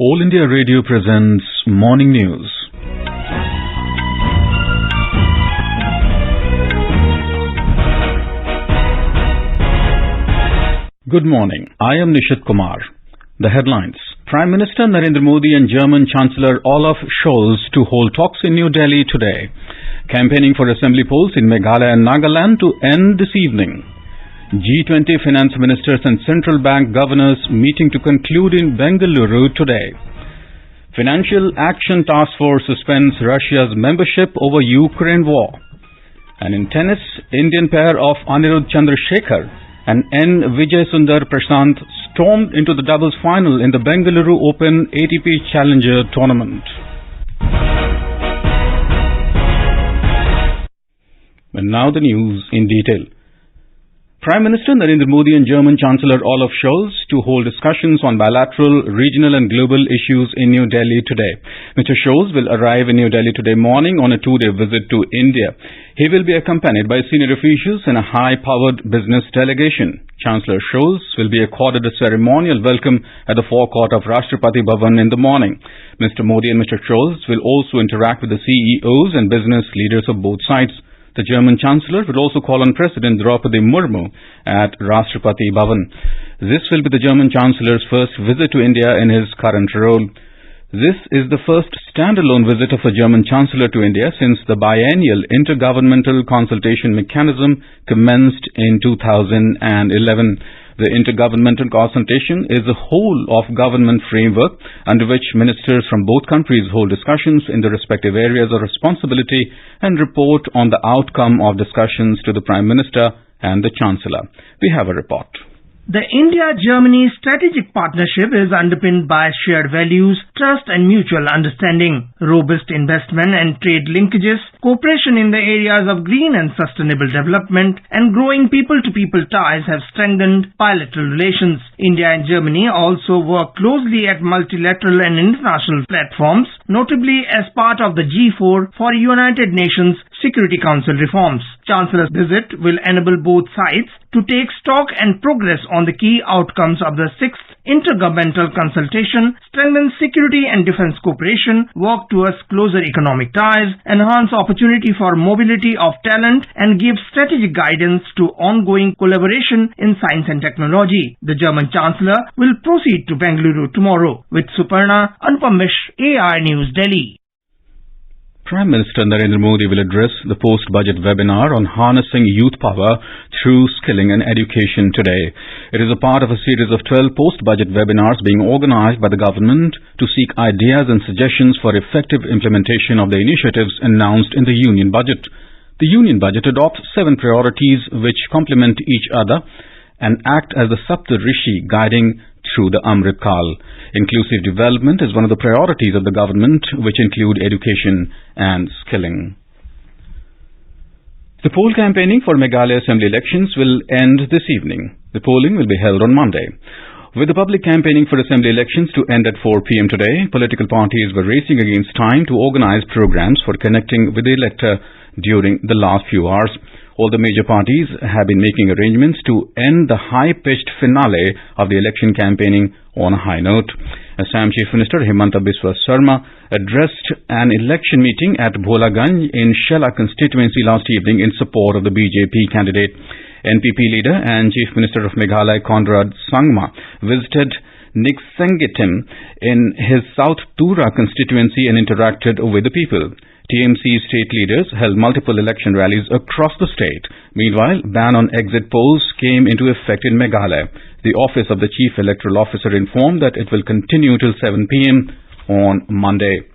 All India Radio presents Morning News. Good morning. I am Nishit Kumar. The headlines. Prime Minister Narendra Modi and German Chancellor Olaf Scholz to hold talks in New Delhi today. Campaigning for assembly polls in Meghalaya and Nagaland to end this evening. G20 finance ministers and central bank governors meeting to conclude in Bengaluru today. Financial Action Task Force suspends Russia's membership over Ukraine war. And in tennis, Indian pair of Anirudh Chandrasekhar and Vijay Sundar Prashanth stormed into the doubles final in the Bengaluru Open ATP Challenger tournament. And now the news in detail. Prime Minister Narendra Modi and German Chancellor Olaf Scholz to hold discussions on bilateral, regional and global issues in New Delhi today. Mr. Scholz will arrive in New Delhi today morning on a two-day visit to India. He will be accompanied by senior officials and a high-powered business delegation. Chancellor Scholz will be accorded a ceremonial welcome at the forecourt of Rashtrapati Bhavan in the morning. Mr. Modi and Mr. Scholz will also interact with the CEOs and business leaders of both sides. The German Chancellor will also call on President Draupadi Murmu at Rashtrapati Bhavan. This will be the German Chancellor's first visit to India in his current role. This is the first standalone visit of a German Chancellor to India since the biennial intergovernmental consultation mechanism commenced in 2011. The intergovernmental consultation is a whole-of-government framework under which ministers from both countries hold discussions in the respective areas of responsibility and report on the outcome of discussions to the Prime Minister and the Chancellor. We have a report. The India-Germany strategic partnership is underpinned by shared values, trust and mutual understanding, robust investment and trade linkages, cooperation in the areas of green and sustainable development, and growing people-to-people ties have strengthened bilateral relations. India and Germany also work closely at multilateral and international platforms, notably as part of the G4 for United Nations Security Council reforms. Chancellor's visit will enable both sides to take stock and progress on the key outcomes of the 6th Intergovernmental Consultation, strengthen security and defense cooperation, work towards closer economic ties, enhance opportunity for mobility of talent, and give strategic guidance to ongoing collaboration in science and technology. The German Chancellor will proceed to Bengaluru tomorrow. With Suparna, Anupam Mishra, AI News, Delhi. Prime Minister Narendra Modi will address the post-budget webinar on harnessing youth power through skilling and education today. It is a part of a series of 12 post-budget webinars being organized by the government to seek ideas and suggestions for effective implementation of the initiatives announced in the Union Budget. The Union Budget adopts 7 priorities which complement each other and act as the Sapta Rishi guiding through the Amrit Kal. Inclusive development is one of the priorities of the government, which include education and skilling. The poll campaigning for Meghalaya Assembly elections will end this evening. The polling will be held on Monday. With the public campaigning for Assembly elections to end at 4 p.m. today, political parties were racing against time to organize programs for connecting with the elector during the last few hours. All the major parties have been making arrangements to end the high-pitched finale of the election campaigning on a high note. Assam Chief Minister Himanta Biswa Sarma addressed an election meeting at Bholaganj in Shela constituency last evening in support of the BJP candidate. NPP leader and Chief Minister of Meghalaya Conrad Sangma visited Nixengitim in his South Tura constituency and interacted with the people. TMC state leaders held multiple election rallies across the state. Meanwhile, ban on exit polls came into effect in Meghalaya. The office of the Chief Electoral Officer informed that it will continue till 7 p.m. on Monday.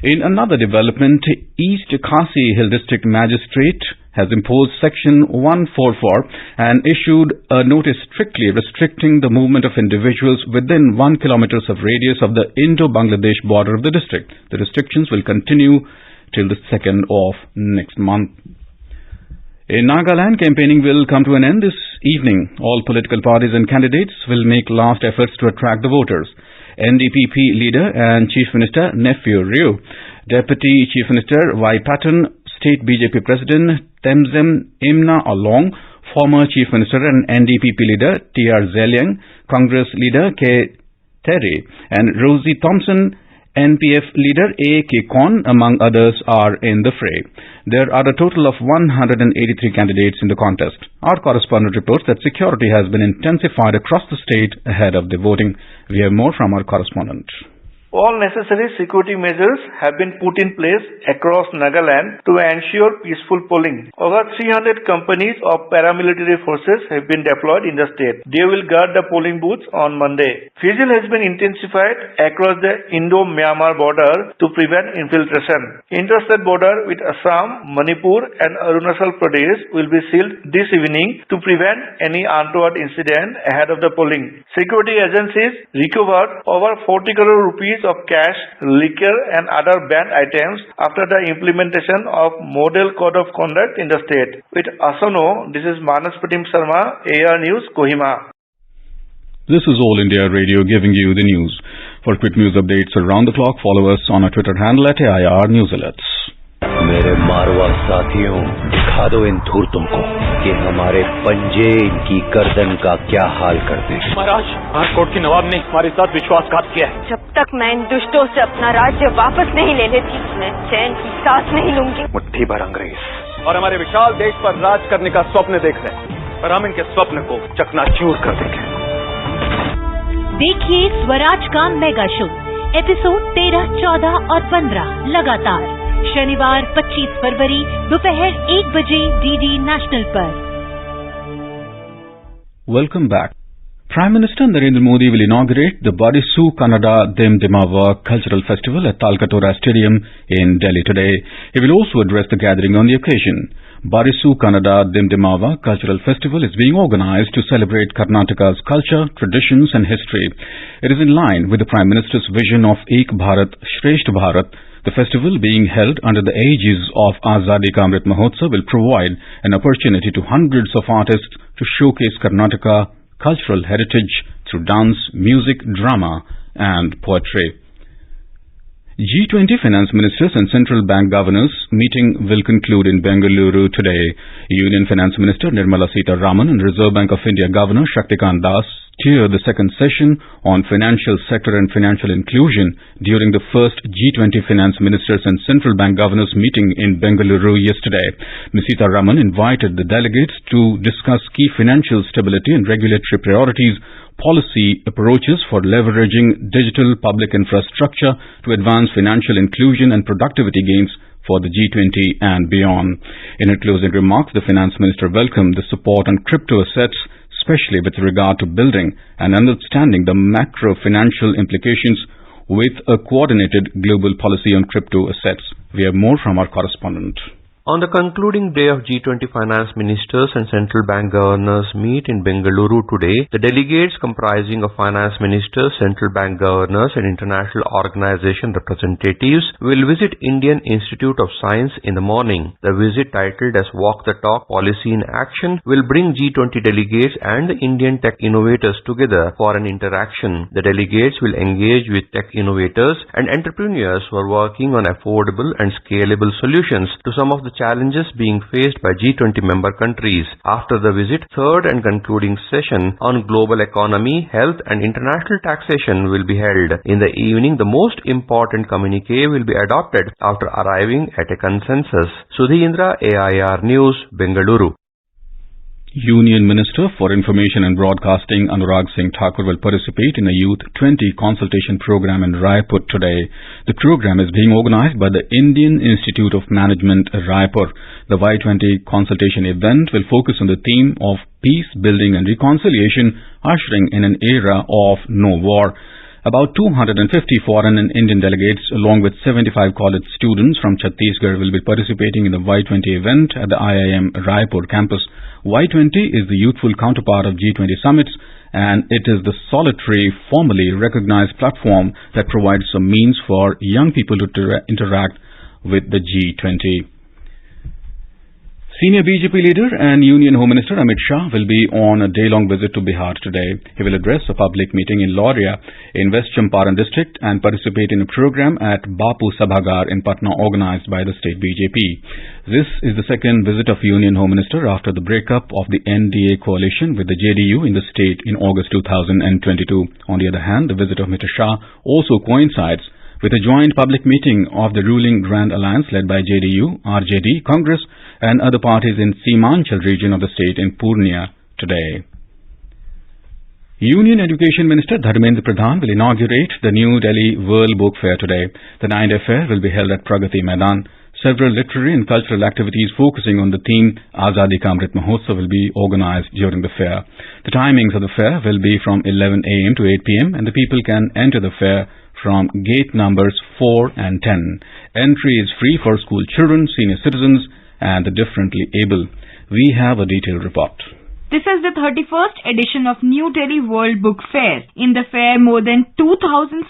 In another development, East Khasi Hill District Magistrate has imposed Section 144 and issued a notice strictly restricting the movement of individuals within 1 kilometer of radius of the Indo-Bangladesh border of the district. The restrictions will continue till the 2nd of next month. In Nagaland, campaigning will come to an end this evening. All political parties and candidates will make last efforts to attract the voters. NDPP leader and Chief Minister Nephew Ryu, Deputy Chief Minister Y. Patton, State BJP President Temzem Imna Along, former Chief Minister and NDPP leader T.R. Zeliang, Congress leader K. Terry and Rosie Thompson, NPF leader A.K. Kon, among others, are in the fray. There are a total of 183 candidates in the contest. Our correspondent reports that security has been intensified across the state ahead of the voting. We have more from our correspondent. All necessary security measures have been put in place across Nagaland to ensure peaceful polling. Over 300 companies of paramilitary forces have been deployed in the state. They will guard the polling booths on Monday. Vigil has been intensified across the Indo-Myanmar border to prevent infiltration. Interstate border with Assam, Manipur and Arunachal Pradesh will be sealed this evening to prevent any untoward incident ahead of the polling. Security agencies recovered over 40 crore rupees of cash, liquor and other banned items after the implementation of Model Code of Conduct in the state. With Asano, this is Manas Pratim Sharma, AR News, Kohima. This is All India Radio giving you the news. For quick news updates around the clock, follow us on our Twitter handle at AIR News Alerts. मेरे मारवा साथियों, दिखा दो इन धूर्तों को कि हमारे पंजे इनकी गर्दन का क्या हाल करते हैं। महाराज, कोर्ट के नवाब ने हमारे साथ विश्वासघात किया है। जब तक मैं इन दुष्टों से अपना राज्य वापस नहीं ले लेती, मैं चैन की सांस नहीं लूंगी। मुट्ठी भर अंग्रेज और हमारे विशाल देश पर राज करने का स्वप्न देख रहे हैं, पर हम इनके स्वप्न को चकनाचूर कर देंगे। देखिए स्वराज का मेगा शो, एपिसोड 13, 14 और 15 लगातार शनिवार 25 फरवरी दोपहर 1 बजे DD नेशनल पर। Welcome back. Prime Minister Narendra Modi will inaugurate the Barisu Kannada Dimdimawa Cultural Festival at Talkatora Stadium in Delhi today. He will also address the gathering on the occasion. Barisu Kannada Dimdimawa Cultural Festival is being organized to celebrate Karnataka's culture, traditions and history. It is in line with the Prime Minister's vision of Ek Bharat, Shresth Bharat. The festival, being held under the aegis of Azadi Ka Amrit Mahotsav, will provide an opportunity to hundreds of artists to showcase Karnataka cultural heritage through dance, music, drama and poetry. G20 finance ministers and central bank governors meeting will conclude in Bengaluru today. Union Finance Minister Nirmala Sitharaman and Reserve Bank of India Governor Shaktikant Das chaired the second session on financial sector and financial inclusion during the first G20 finance ministers and central bank governors meeting in Bengaluru yesterday. Ms. Sitharaman invited the delegates to discuss key financial stability and regulatory priorities, policy approaches for leveraging digital public infrastructure to advance financial inclusion and productivity gains for the G20 and beyond. In her closing remarks, the finance minister welcomed the support on crypto assets, especially with regard to building and understanding the macro financial implications with a coordinated global policy on crypto assets. We have more from our correspondent. On the concluding day of G20 finance ministers and central bank governors meet in Bengaluru today, the delegates comprising of finance ministers, central bank governors and international organization representatives will visit Indian Institute of Science in the morning. The visit, titled as Walk the Talk Policy in Action, will bring G20 delegates and the Indian tech innovators together for an interaction. The delegates will engage with tech innovators and entrepreneurs who are working on affordable and scalable solutions to some of the challenges being faced by G20 member countries. After the visit, third and concluding session on global economy, health and international taxation will be held. In the evening, the most important communique will be adopted after arriving at a consensus. Sudhindra, AIR News, Bengaluru. Union Minister for Information and Broadcasting Anurag Singh Thakur will participate in a Youth 20 consultation program in Raipur today. The program is being organized by the Indian Institute of Management, Raipur. The Y20 consultation event will focus on the theme of peace, building and reconciliation, ushering in an era of no war. About 250 foreign and Indian delegates along with 75 college students from Chhattisgarh will be participating in the Y20 event at the IIM Raipur campus. Y20 is the youthful counterpart of G20 summits, and it is the solitary, formally recognized platform that provides a means for young people to interact with the G20. Senior BJP leader and Union Home Minister Amit Shah will be on a day-long visit to Bihar today. He will address a public meeting in Lauria in West Champaran district and participate in a program at Bapu Sabhagar in Patna organized by the state BJP. This is the second visit of Union Home Minister after the breakup of the NDA coalition with the JDU in the state in August 2022. On the other hand, the visit of Mr. Shah also coincides with a joint public meeting of the ruling Grand Alliance led by JDU, RJD, Congress and other parties in Seemanchal region of the state in Purnia today. Union Education Minister Dharmendra Pradhan will inaugurate the New Delhi World Book Fair today. The 9-day fair will be held at Pragati Maidan. Several literary and cultural activities focusing on the theme Azadi Ka Amrit Mahotsav will be organized during the fair. The timings of the fair will be from 11 a.m. to 8 p.m. and the people can enter the fair from gate numbers 4 and 10. Entry is free for school children, senior citizens and the differently able. We have a detailed report. This is the 31st edition of New Delhi World Book Fair. In the fair, more than 2,000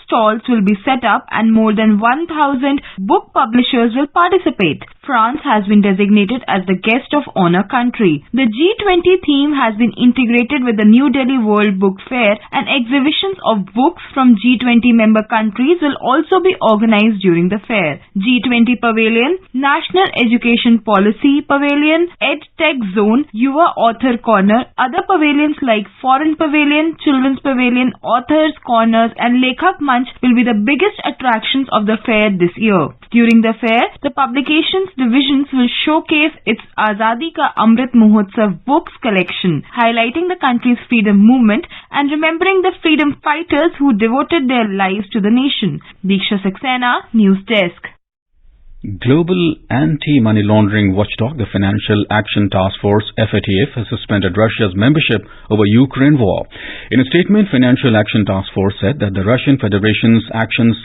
stalls will be set up and more than 1,000 book publishers will participate. France has been designated as the guest of honor country. The G20 theme has been integrated with the New Delhi World Book Fair and exhibitions of books from G20 member countries will also be organized during the fair. G20 Pavilion, National Education Policy Pavilion, EdTech Zone, Yuva Author Corner, other pavilions like Foreign Pavilion, Children's Pavilion, Authors Corners and Lekhak Manch will be the biggest attractions of the fair this year. During the fair, the publications divisions will showcase its Azadi Ka Amrit Mahotsav books collection, highlighting the country's freedom movement and remembering the freedom fighters who devoted their lives to the nation. Diksha Saxena, News Desk. Global anti-money laundering watchdog, the Financial Action Task Force, FATF, has suspended Russia's membership over Ukraine war. In a statement, Financial Action Task Force said that the Russian Federation's actions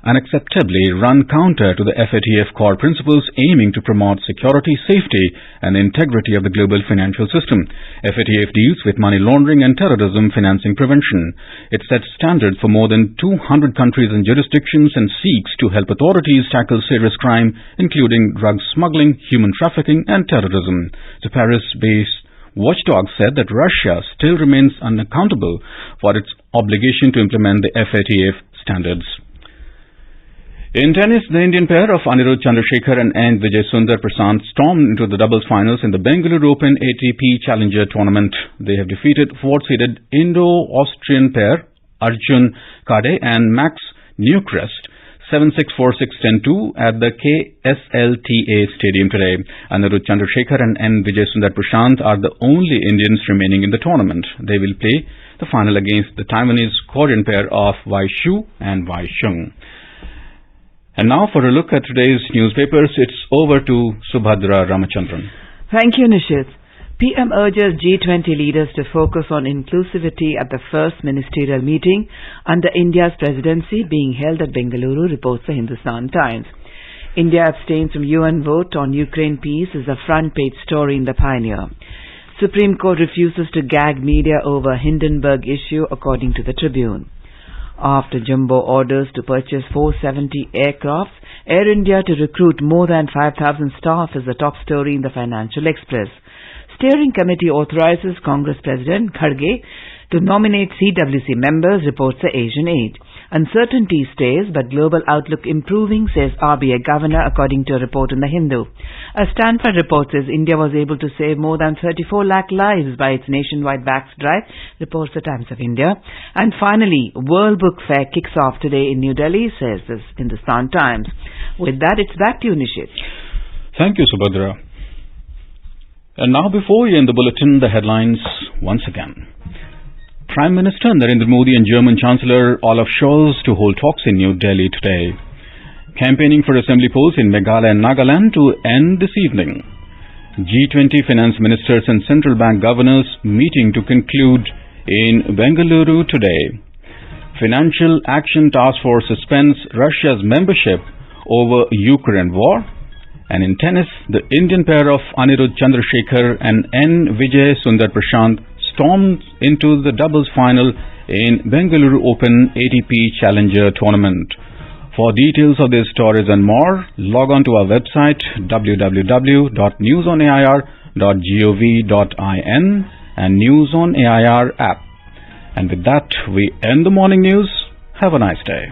unacceptably run counter to the FATF core principles aiming to promote security, safety and integrity of the global financial system. FATF deals with money laundering and terrorism financing prevention. It sets standards for more than 200 countries and jurisdictions and seeks to help authorities tackle serious crime, including drug smuggling, human trafficking and terrorism. The Paris-based watchdog said that Russia still remains unaccountable for its obligation to implement the FATF standards. In tennis, the Indian pair of Anirudh, Chandrasekhar and Vijay Sundar Prashanth stormed into the doubles finals in the Bengaluru Open ATP Challenger tournament. They have defeated fourth-seeded Indo-Austrian pair Arjun Kade and Max Newcrest 7-6, 4-6, 10-2 at the KSLTA Stadium today. Anirudh Chandrasekhar and Vijay Sundar Prashanth are the only Indians remaining in the tournament. They will play the final against the Taiwanese-Korean pair of Wai Shu and Wai Sheng. And now for a look at today's newspapers, it's over to Subhadra Ramachandran. Thank you, Nishit. PM urges G20 leaders to focus on inclusivity at the first ministerial meeting under India's presidency being held at Bengaluru, reports the Hindustan Times. India abstains from UN vote on Ukraine peace is a front-page story in the Pioneer. Supreme Court refuses to gag media over Hindenburg issue, according to the Tribune. After jumbo orders to purchase 470 aircrafts, Air India to recruit more than 5,000 staff is the top story in the Financial Express. Steering committee authorizes Congress President Kharge to nominate CWC members, reports the Asian Age. Uncertainty stays, but global outlook improving, says RBI Governor, according to a report in The Hindu. A Stanford report says India was able to save more than 34 lakh lives by its nationwide vax drive, reports the Times of India. And finally, World Book Fair kicks off today in New Delhi, says this in the Hindustan Times. With that, it's back to you, Nishit. Thank you, Subhadra. And now before you in the bulletin, the headlines once again. Prime Minister Narendra Modi and German Chancellor Olaf Scholz to hold talks in New Delhi today. Campaigning for assembly polls in Meghalaya and Nagaland to end this evening. G20 finance ministers and central bank governors meeting to conclude in Bengaluru today. Financial Action Task Force suspends Russia's membership over Ukraine war. And in tennis, the Indian pair of Anirudh Chandrasekhar and Vijay Sundar Prashanth stormed into the doubles final in Bengaluru Open ATP Challenger tournament. For details of these stories and more, log on to our website www.newsonair.gov.in and News on AIR app. And with that, we end the morning news. Have a nice day.